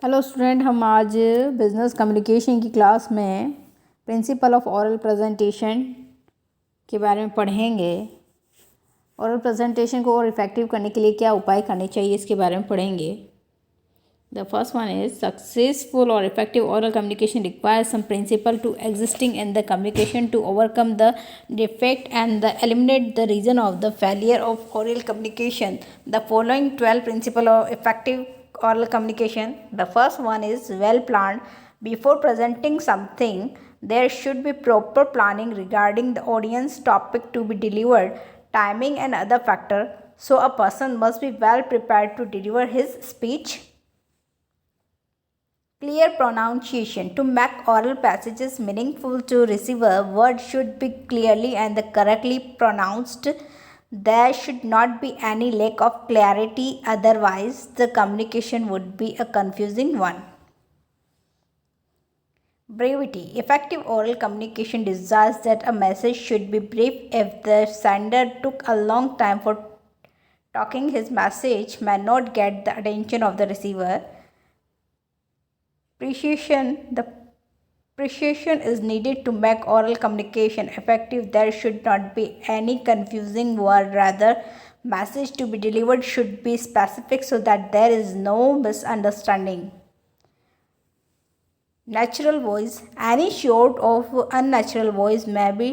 Hello student, हम आज business communication की क्लास में प्रिंसिपल ऑफ ओरल प्रेजेंटेशन के बारे में पढ़ेंगे। ओरल प्रेजेंटेशन को और इफ़ेक्टिव करने के लिए क्या उपाय करने चाहिए, इसके बारे में पढ़ेंगे। The first one is successful और effective oral communication requires some principle to existing in the communication to overcome the defect and eliminate the reason of the failure of oral communication. The following 12 principles of effective oral communication. The first one is well planned. Before presenting something, there should be proper planning regarding the audience, topic to be delivered, timing and other factor. So a person must be well prepared to deliver his speech. Clear pronunciation. To make oral passages meaningful to receiver, words should be clearly and correctly pronounced. There should not be any lack of clarity, otherwise the communication would be a confusing one. Brevity. Effective oral communication desires that a message should be brief. If the sender took a long time for talking, his message may not get the attention of the receiver. The precision is needed to make oral communication effective. There should not be any confusing word. Rather, message to be delivered should be specific so that there is no misunderstanding. Natural voice. Any short of unnatural voice may be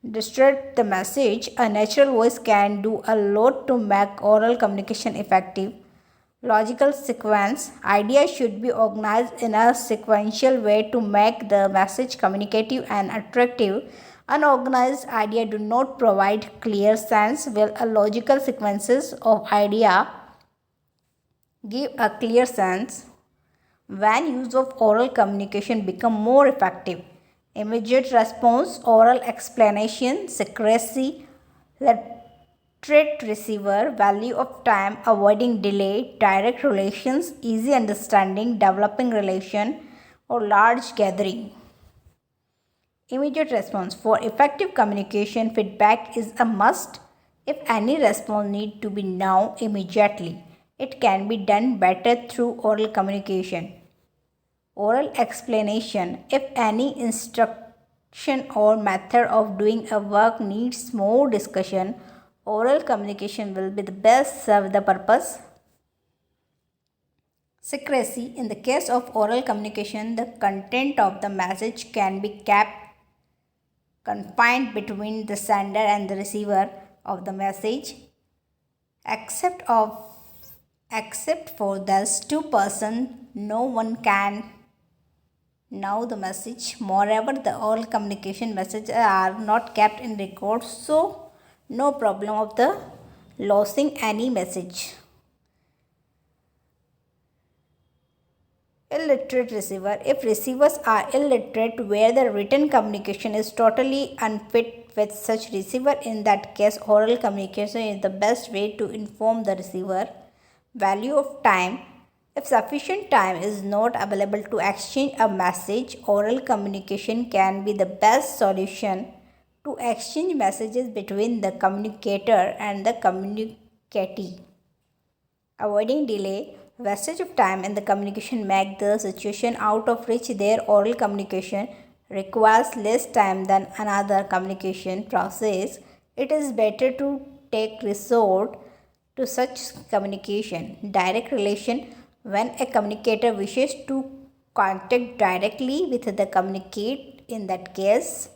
distort the message. A natural voice can do a lot to make oral communication effective. Logical sequence. Ideas should be organized in a sequential way to make the message communicative and attractive. Unorganized ideas do not provide clear sense, while a logical sequences of idea give a clear sense. When use of oral communication become more effective. Immediate response, oral explanation, secrecy, literate receiver, value of time, avoiding delay, direct relations, easy understanding, developing relation, or large gathering. Immediate response. For effective communication, feedback is a must. If any response need to be now immediately, it can be done better through oral communication. Oral explanation. If any instruction or method of doing a work needs more discussion, oral communication will be the best serve the purpose. Secrecy. In the case of oral communication, the content of the message can be kept confined between the sender and the receiver of the message, except for those two persons, no one can know the message. Moreover, the oral communication messages are not kept in records, so no problem of the losing any message. Illiterate receiver. If receivers are illiterate, where the written communication is totally unfit with such receiver, in that case oral communication is the best way to inform the receiver. Value of time. If sufficient time is not available to exchange a message, oral communication can be the best solution to exchange messages between the communicator and the communicatee. Avoiding delay. Wastage of time in the communication make the situation out of which their oral communication requires less time than another communication process. It is better to take resort to such communication. Direct relation. When a communicator wishes to contact directly with the communicate, in that case,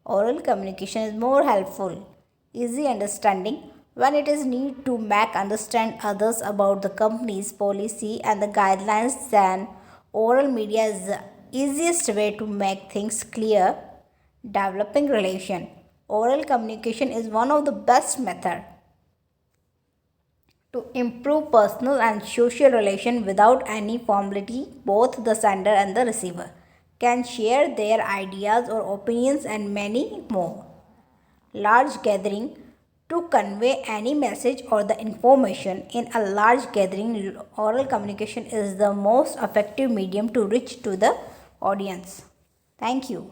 oral communication is more helpful. Easy understanding. When it is need to make understand others about the company's policy and the guidelines, then oral media is the easiest way to make things clear. Developing relation. Oral communication is one of the best method to improve personal and social relation without any formality. Both the sender and the receiver can share their ideas or opinions and many more. Large gathering. To convey any message or the information in a large gathering, oral communication is the most effective medium to reach to the audience. Thank you.